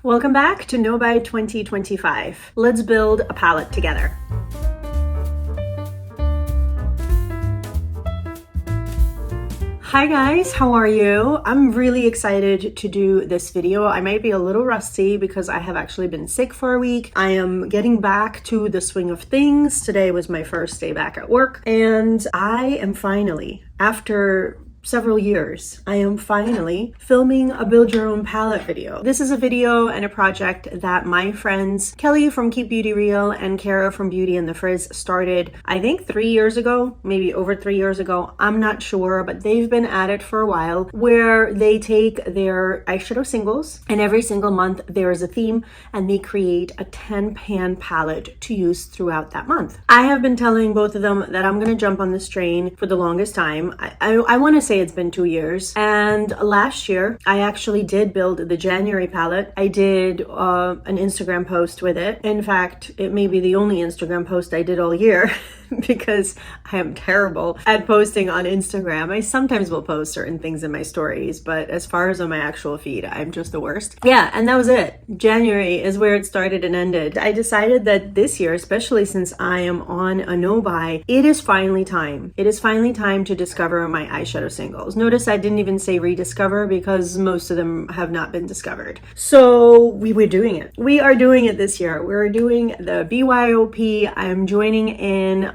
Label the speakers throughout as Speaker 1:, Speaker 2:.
Speaker 1: Welcome back to No Buy 2025. Let's build a palette together. Hi guys, how are you? I'm really excited to do this video. I might be a little rusty because I have actually been sick for a week. I am getting back to the swing of things. Today was my first day back at work, and I am finally, after several years, I am finally filming a build your own palette video. This is a video and a project that my friends Kelly from Keep Beauty Real and Cara from Beauty and the Frizz started, I think 3 years ago, maybe over 3 years ago. I'm not sure, but they've been at it for a while, where they take their eyeshadow singles and every single month there is a theme and they create a 10-pan palette to use throughout that month. I have been telling both of them that I'm gonna jump on this train for the longest time. I want to say it's been 2 years, and last year I actually did build the January palette. I did an Instagram post with it. In fact, it may be the only Instagram post I did all year because I am terrible at posting on Instagram. I sometimes will post certain things in my stories, but as far as on my actual feed, I'm just the worst. Yeah, and that was it. January is where it started and ended. I decided that this year, especially since I am on a no-buy, it is finally time. It is finally time to discover my eyeshadow singles. Notice I didn't even say rediscover because most of them have not been discovered. So we were doing it. We are doing it this year. We're doing the BYOP. I'm joining in.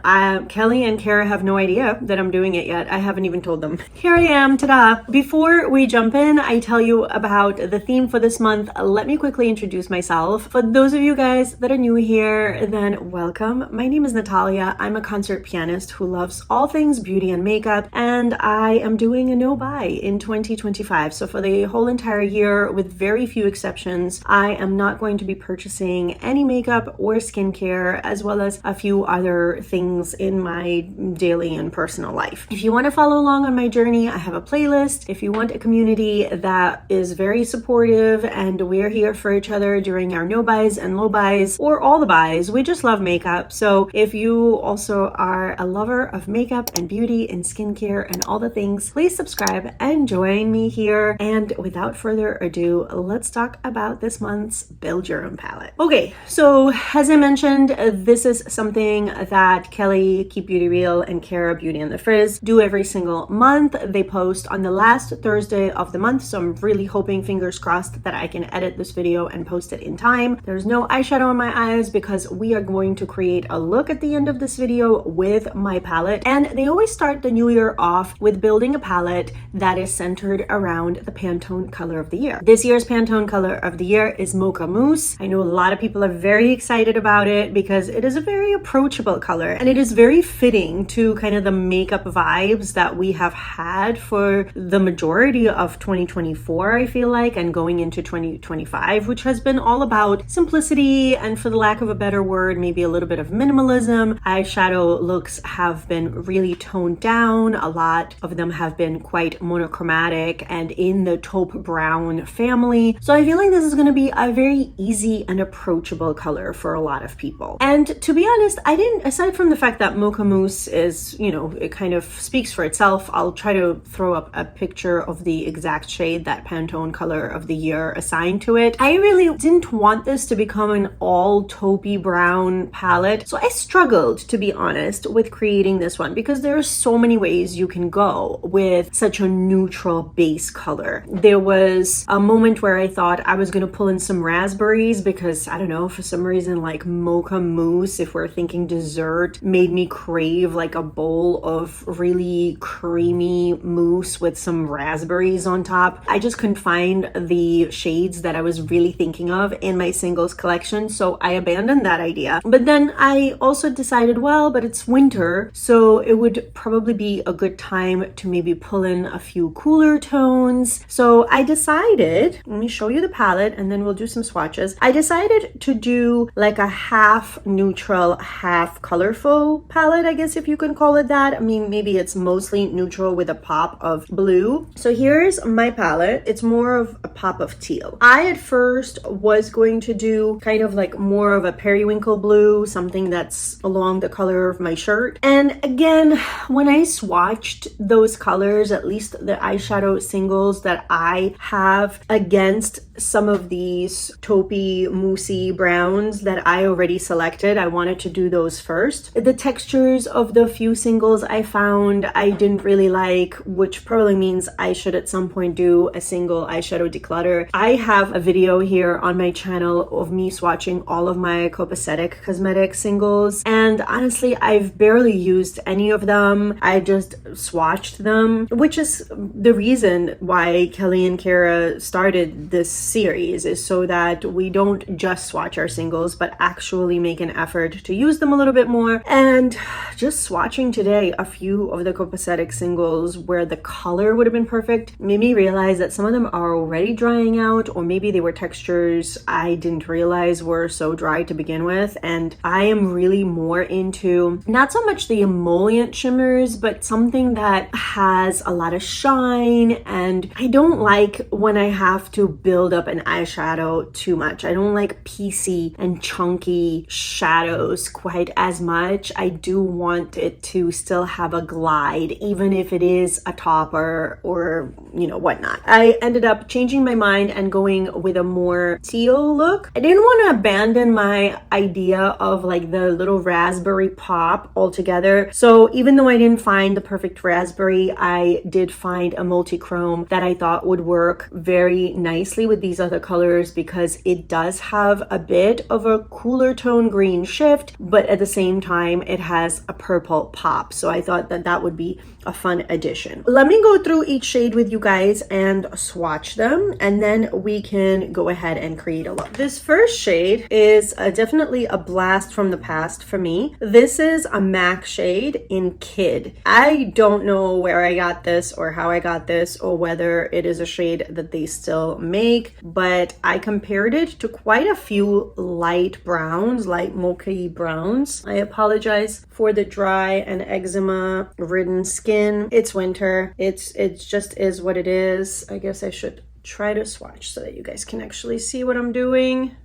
Speaker 1: Kelly and Cara have no idea that I'm doing it yet. I haven't even told them. Here I am, ta-da! Before we jump in, I tell you about the theme for this month. Let me quickly introduce myself. For those of you guys that are new here, then welcome. My name is Natalia. I'm a concert pianist who loves all things beauty and makeup, and I am doing a no-buy in 2025. So for the whole entire year, with very few exceptions, I am not going to be purchasing any makeup or skincare, as well as a few other things in my daily and personal life. If you want to follow along on my journey, I have a playlist. If you want a community that is very supportive and we're here for each other during our no buys and low buys, or all the buys, we just love makeup. So if you also are a lover of makeup and beauty and skincare and all the things, please subscribe and join me here. And without further ado, let's talk about this month's Build Your Own palette. Okay, so as I mentioned, this is something that Kelly, Keep Beauty Real, and Cara, Beauty and the Frizz do every single month. They post on the last Thursday of the month, so I'm really hoping, fingers crossed, that I can edit this video and post it in time. There's no eyeshadow on my eyes because we are going to create a look at the end of this video with my palette. And they always start the new year off with building a palette that is centered around the Pantone color of the year. This year's Pantone color of the year is Mocha Mousse. I know a lot of people are very excited about it because it is a very approachable color, and it is very fitting to kind of the makeup vibes that we have had for the majority of 2024, I feel like, and going into 2025, which has been all about simplicity and, for the lack of a better word, maybe a little bit of minimalism. Eyeshadow looks have been really toned down. A lot of them have been quite monochromatic and in the taupe brown family. So I feel like this is going to be a very easy and approachable color for a lot of people. And to be honest, I didn't, aside from the fact that Mocha Mousse is, you know, it kind of speaks for itself. I'll try to throw up a picture of the exact shade that Pantone color of the year assigned to it. I really didn't want this to become an all taupey brown palette. So I struggled, to be honest, with creating this one because there are so many ways you can go with such a neutral base color. There was a moment where I thought I was going to pull in some raspberries because, I don't know, for some reason, like Mocha Mousse, if we're thinking dessert, made me crave like a bowl of really creamy mousse with some raspberries on top. I just couldn't find the shades that I was really thinking of in my singles collection, so I abandoned that idea. But then I also decided, well, but it's winter, so it would probably be a good time to maybe pull in a few cooler tones. So I decided, let me show you the palette and then we'll do some swatches. I decided to do like a half neutral, half colorful. neutral palette, I guess if you can call it that. I mean, maybe it's mostly neutral with a pop of blue. So here's my palette. It's more of a pop of teal. I at first was going to do kind of like more of a periwinkle blue, something that's along the color of my shirt. And again, when I swatched those colors, at least the eyeshadow singles that I have against some of these taupey moussey browns that I already selected, I wanted to do those first. The textures of the few singles I found I didn't really like, which probably means I should at some point do a single eyeshadow declutter. I have a video here on my channel of me swatching all of my copacetic cosmetic singles, and honestly I've barely used any of them. I just swatched them, which is the reason why Kelly and Cara started this series, is so that we don't just swatch our singles but actually make an effort to use them a little bit more. And just swatching today a few of the copacetic singles where the color would have been perfect made me realize that some of them are already drying out, or maybe they were textures I didn't realize were so dry to begin with. And I am really more into not so much the emollient shimmers, but something that has a lot of shine. And I don't like when I have to build up an eyeshadow too much. I don't like piecey and chunky shadows quite as much. I do want it to still have a glide, even if it is a topper or you know whatnot. I ended up changing my mind and going with a more teal look. I didn't want to abandon my idea of like the little raspberry pop altogether. So even though I didn't find the perfect raspberry, I did find a multi-chrome that I thought would work very nicely with these other colors, because it does have a bit of a cooler tone green shift, but at the same time it has a purple pop. So I thought that that would be a fun addition. Let me go through each shade with you guys and swatch them, and then we can go ahead and create a look. This first shade is definitely a blast from the past for me. This is a MAC shade in Kid. I don't know where I got this or how I got this or whether it is a shade that they still make, but I compared it to quite a few light browns, light mocha browns. I apologize for the dry and eczema ridden skin. It's winter. It just is what it is. I guess I should try to swatch so that you guys can actually see what I'm doing.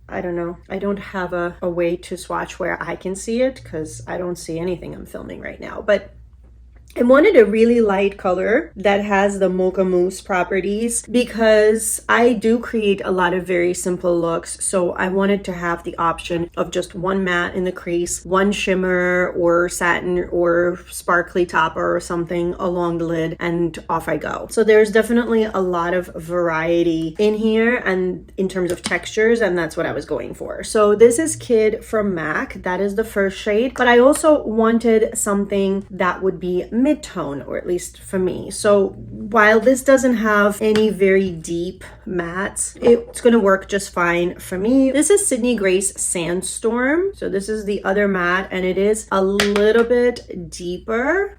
Speaker 1: I don't know. I don't have a way to swatch where I can see it because I don't see anything I'm filming right now, but I wanted a really light color that has the Mocha Mousse properties because I do create a lot of very simple looks. So I wanted to have the option of just one matte in the crease, one shimmer or satin or sparkly topper or something along the lid, and off I go. So there's definitely a lot of variety in here and in terms of textures, and that's what I was going for. So this is Kid from MAC. That is the first shade, but I also wanted something that would be mid-tone, or at least for me. So while this doesn't have any very deep mattes, it's going to work just fine for me. This is Sydney Grace Sandstorm. So this is the other matte, and it is a little bit deeper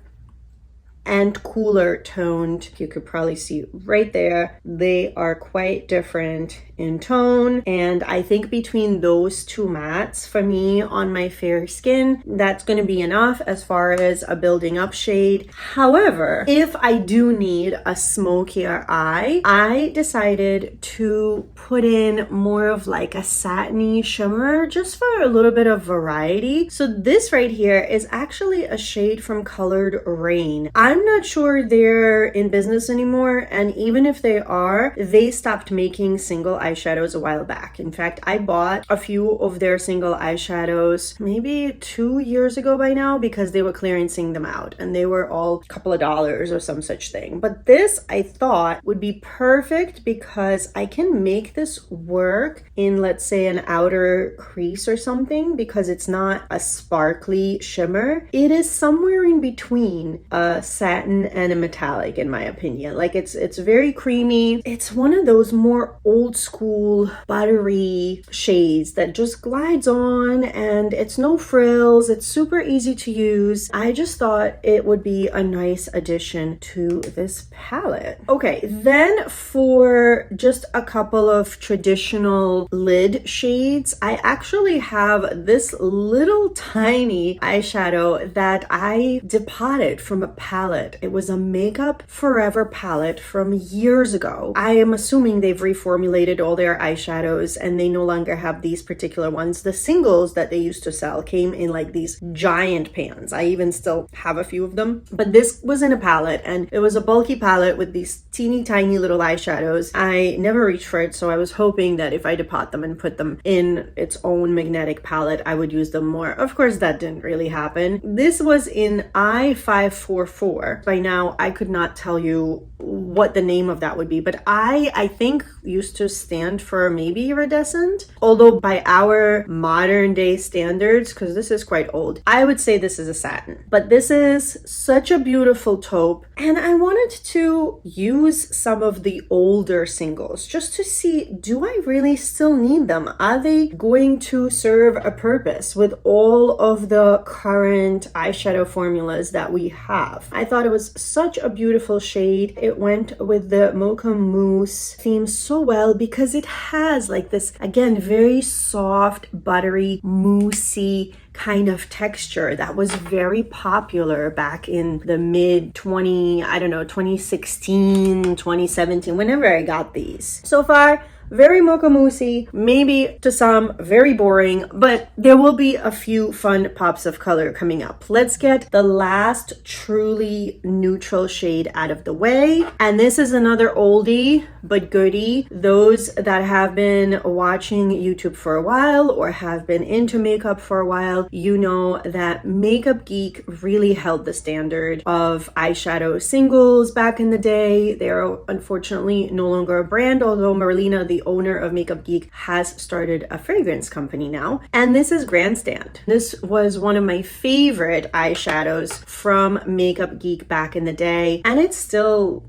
Speaker 1: and cooler toned. You could probably see right there, they are quite different in tone, and I think between those two mattes for me on my fair skin, that's going to be enough as far as a building up shade. However, if I do need a smokier eye, I decided to put in more of like a satiny shimmer just for a little bit of variety. So this right here is actually a shade from Colored Rain. I'm not sure they're in business anymore, and even if they are, they stopped making single eyeshadows a while back. In fact, I bought a few of their single eyeshadows maybe 2 years ago by now because they were clearancing them out and they were all a couple of dollars or some such thing. But this I thought would be perfect because I can make this work in, let's say, an outer crease or something, because it's not a sparkly shimmer. It is somewhere in between a satin and a metallic in my opinion. Like it's very creamy. It's one of those more old school buttery shades that just glides on, and it's no frills. It's super easy to use. I just thought it would be a nice addition to this palette. Okay, then for just a couple of traditional lid shades, I actually have this little tiny eyeshadow that I depotted from a palette. It was a Makeup Forever palette from years ago. I am assuming they've reformulated all their eyeshadows and they no longer have these particular ones. The singles that they used to sell came in like these giant pans. I even still have a few of them, but this was in a palette, and it was a bulky palette with these teeny tiny little eyeshadows. I never reached for it, so I was hoping that if I depot them and put them in its own magnetic palette, I would use them more. Of course, that didn't really happen. This was in I-544. By now, I could not tell you what the name of that would be, but I think used to stand for maybe iridescent, although by our modern day standards, because this is quite old, I would say this is a satin. But this is such a beautiful taupe, and I wanted to use some of the older singles just to see, do I really still need them? Are they going to serve a purpose with all of the current eyeshadow formulas that we have? I thought it was such a beautiful shade. It went with the Mocha Mousse theme so well because it has like this, again, very soft, buttery, moussey kind of texture that was very popular back in the mid 2016, 2017, whenever I got these. So far, very Mocha Moussey, maybe to some very boring, but there will be a few fun pops of color coming up. Let's get the last truly neutral shade out of the way. And this is another oldie but goodie. Those that have been watching YouTube for a while or have been into makeup for a while, you know that Makeup Geek really held the standard of eyeshadow singles back in the day. They're unfortunately no longer a brand, although Marlena, the owner of Makeup Geek, has started a fragrance company now, and this is Grandstand. This was one of my favorite eyeshadows from Makeup Geek back in the day, and it still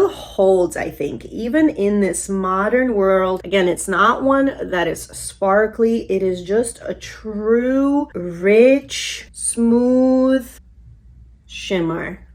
Speaker 1: holds, I think, even in this modern world. Again, it's not one that is sparkly. It is just a true, rich, smooth shimmer.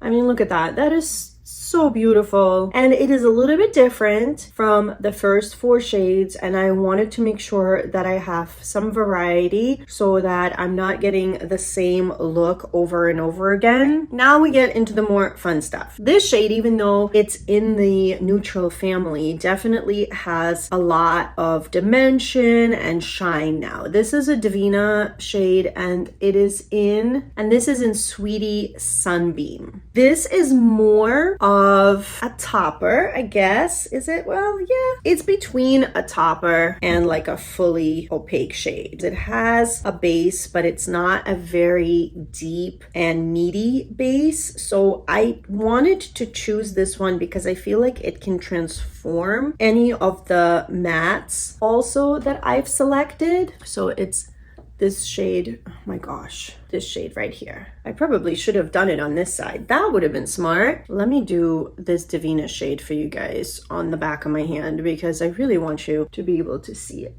Speaker 1: I mean, look at that. That is so beautiful, and it is a little bit different from the first 4 shades, and I wanted to make sure that I have some variety so that I'm not getting the same look over and over again. Now we get into the more fun stuff. This shade, even though it's in the neutral family, definitely has a lot of dimension and shine now. This is a Divina shade, and this is in Sweetie Sunbeam. This is more of a topper, I guess. Is it? Well, yeah. It's between a topper and like a fully opaque shade. It has a base, but it's not a very deep and meaty base. So I wanted to choose this one because I feel like it can transform any of the mattes also that I've selected. So it's this shade, oh my gosh, this shade right here. I probably should have done it on this side. That would have been smart. Let me do this Divina shade for you guys on the back of my hand because I really want you to be able to see it,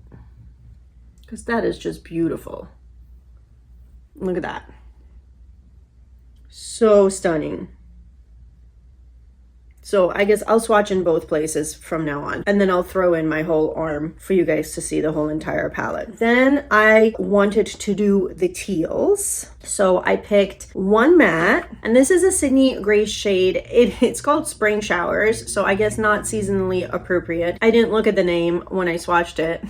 Speaker 1: because that is just beautiful. Look at that. So stunning. So I guess I'll swatch in both places from now on, and then I'll throw in my whole arm for you guys to see the whole entire palette. Then I wanted to do the teals. So I picked one matte, and this is a Sydney Grace shade. It's called Spring Showers, so I guess not seasonally appropriate. I didn't look at the name when I swatched it.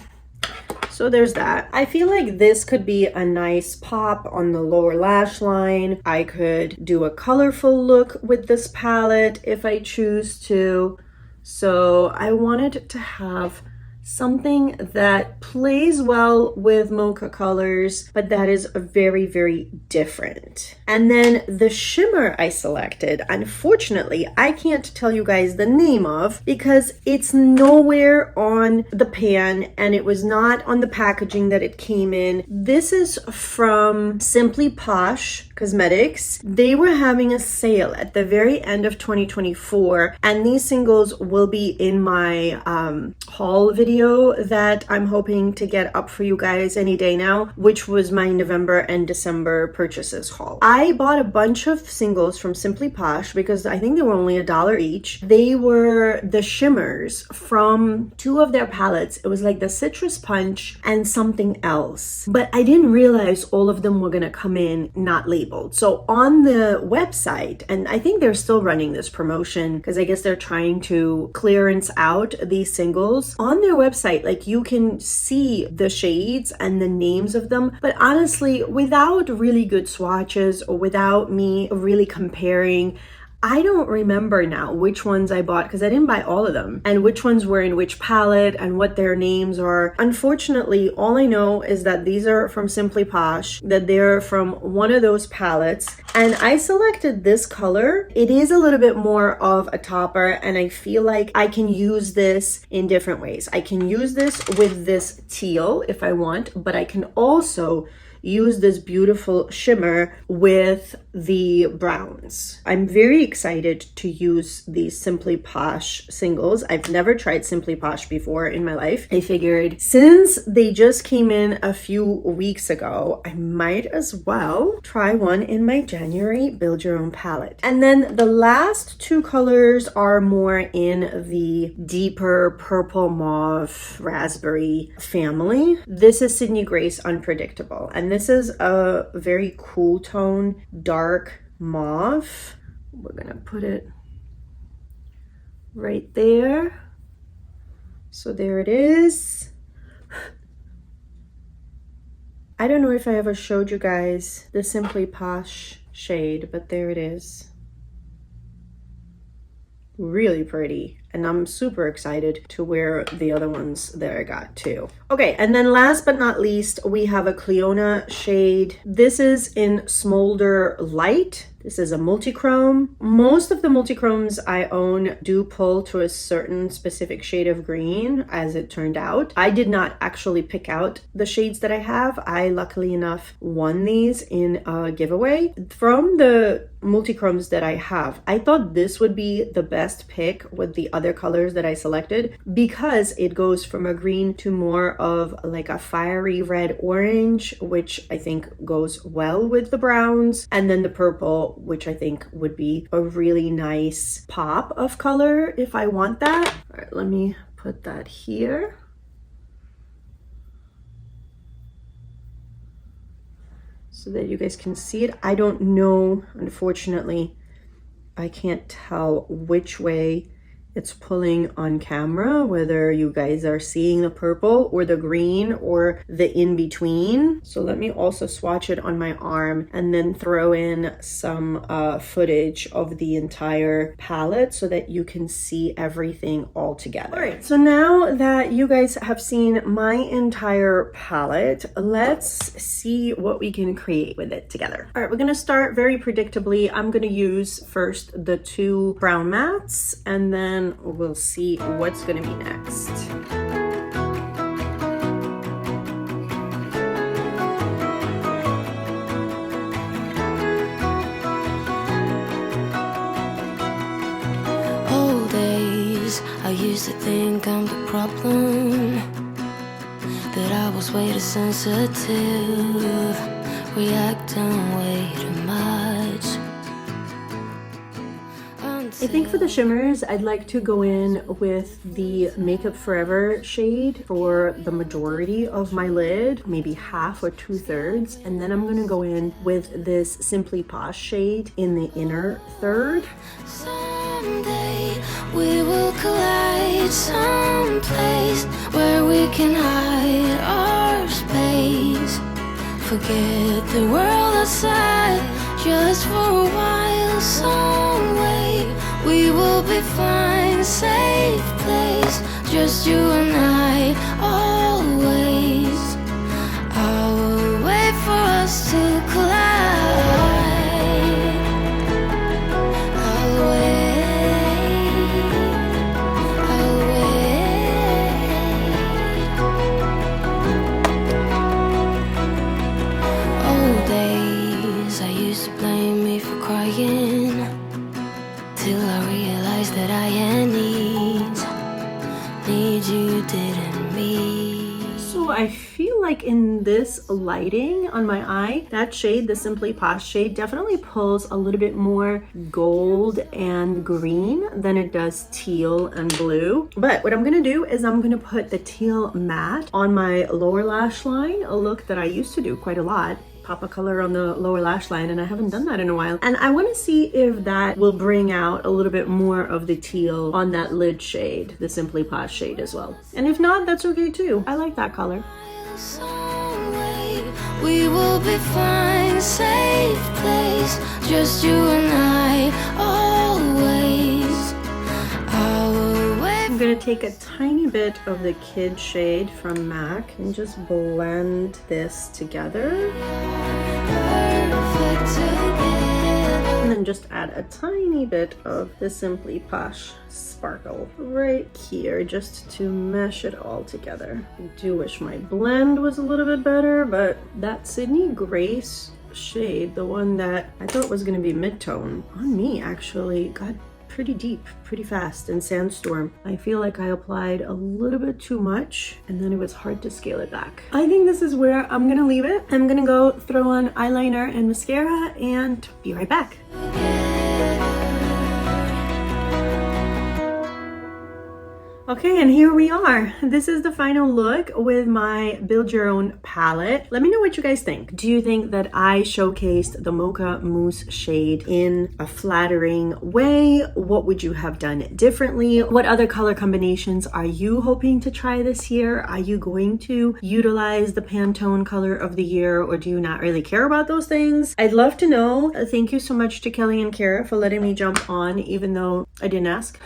Speaker 1: So there's that. I feel like this could be a nice pop on the lower lash line. I could do a colorful look with this palette if I choose to. So I wanted to have something that plays well with Mocha colors, but that is very, very different. And then the shimmer I selected, unfortunately, I can't tell you guys the name of because it's nowhere on the pan and it was not on the packaging that it came in. This is from Simply Posh Cosmetics. They were having a sale at the very end of 2024, and these singles will be in my haul video that I'm hoping to get up for you guys any day now, which was my November and December purchases haul. I bought a bunch of singles from Simply Posh because I think they were only $1 each. They were the shimmers from two of their palettes. It was like the Citrus Punch and something else, but I didn't realize all of them were gonna come in not labeled. So on the website, and I think they're still running this promotion because I guess they're trying to clearance out these singles. On their website, like, you can see the shades and the names of them, but honestly, without really good swatches or without me really comparing, I don't remember now which ones I bought because I didn't buy all of them, and which ones were in which palette and what their names are. Unfortunately, all I know is that these are from Simply Posh, that they're from one of those palettes, and I selected this color. It is a little bit more of a topper, and I feel like I can use this in different ways. I can use this with this teal if I want, but I can also use this beautiful shimmer with the browns. I'm very excited to use these Simply Posh singles. I've never tried Simply Posh before in my life. I figured since they just came in a few weeks ago, I might as well try one in my January Build Your Own palette. And then the last two colors are more in the deeper purple mauve raspberry family. This is Sydney Grace Unpredictable, and this is a very cool tone, dark mauve. We're gonna put it right there. So there it is. I don't know if I ever showed you guys the Simply Posh shade, but there it is. Really pretty, and I'm super excited to wear the other ones that I got too. Okay, and then last but not least, we have a Cleona shade. This is in Smolder Light. This is a multichrome. Most of the multichromes I own do pull to a certain specific shade of green, as it turned out. I did not actually pick out the shades that I have. I, luckily enough, won these in a giveaway. From the multichromes that I have, I thought this would be the best pick with the other colors that I selected because it goes from a green to more of like a fiery red orange, which I think goes well with the browns, and then the purple, which I think would be a really nice pop of color if I want that. All right, let me put that here. So that you guys can see it. I don't know, unfortunately, I can't tell which way it's pulling on camera, whether you guys are seeing the purple or the green or the in-between. So let me also swatch it on my arm and then throw in some footage of the entire palette so that you can see everything all together. All right, so now that you guys have seen my entire palette, let's see what we can create with it together. All right, we're gonna start very predictably. I'm gonna use first the two brown mattes, and then we'll see what's gonna be next.
Speaker 2: Old days, I used to think I'm the problem, that I was way too sensitive, reacting way too much.
Speaker 1: I think for the shimmers, I'd like to go in with the Makeup Forever shade for the majority of my lid, maybe half or 2/3, and then I'm gonna go in with this Simply Posh shade in the inner third.
Speaker 2: Someday we will collide someplace where we can hide our space. Forget the world outside just for a while. Some way we will be fine, safe place, just you and I. night, always. I will wait for us to collide. I'll wait, I'll wait. Old days, I used to blame me for crying, till I realized that I had needs you didn't meet.
Speaker 1: So I feel like in this lighting on my eye, that shade, the Simply Posh shade, definitely pulls a little bit more gold and green than it does teal and blue. But what I'm gonna do is I'm gonna put the teal matte on my lower lash line, a look that I used to do quite a lot. Pop a color on the lower lash line, and I haven't done that in a while. And I want to see if that will bring out a little bit more of the teal on that lid shade, the Simply Posh shade as well. And if not, that's okay too. I like that color.
Speaker 2: We will be fine, safe place, just you and I, always.
Speaker 1: I'm gonna take a tiny bit of the Kid shade from MAC and just blend this together. And then just add a tiny bit of the Simply Posh sparkle right here just to mesh it all together. I do wish my blend was a little bit better, but that Sydney Grace shade, the one that I thought was gonna be mid-tone, on me actually got pretty deep, pretty fast in Sandstorm. I feel like I applied a little bit too much and then it was hard to scale it back. I think this is where I'm gonna leave it. I'm gonna go throw on eyeliner and mascara and be right back. Okay, and here we are. This is the final look with my Build Your Own palette. Let me know what you guys think. Do you think that I showcased the Mocha Mousse shade in a flattering way? What would you have done differently? What other color combinations are you hoping to try this year? Are you going to utilize the Pantone Color of the Year, or do you not really care about those things? I'd love to know. Thank you so much to Kelly and Cara for letting me jump on, even though I didn't ask.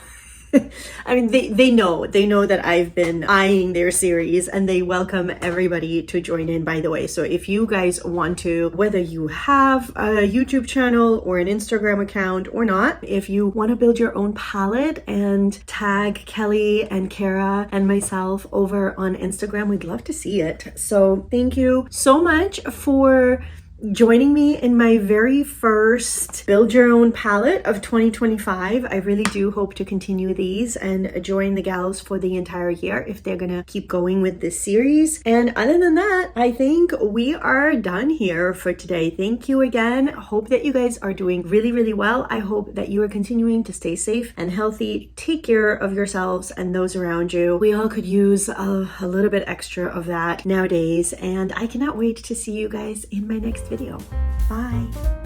Speaker 1: I mean, they know that I've been eyeing their series, and they welcome everybody to join in, by the way. So if you guys want to, whether you have a YouTube channel or an Instagram account or not, if you want to build your own palette and tag Kelly and Cara and myself over on Instagram, we'd love to see it. So thank you so much for joining me in my very first Build Your Own palette of 2025. I really do hope to continue these and join the gals for the entire year if they're gonna keep going with this series. And other than that, I think we are done here for today. Thank you again. Hope that you guys are doing really, really well. I hope that you are continuing to stay safe and healthy. Take care of yourselves and those around you. We all could use a little bit extra of that nowadays, and I cannot wait to see you guys in my next video. Bye.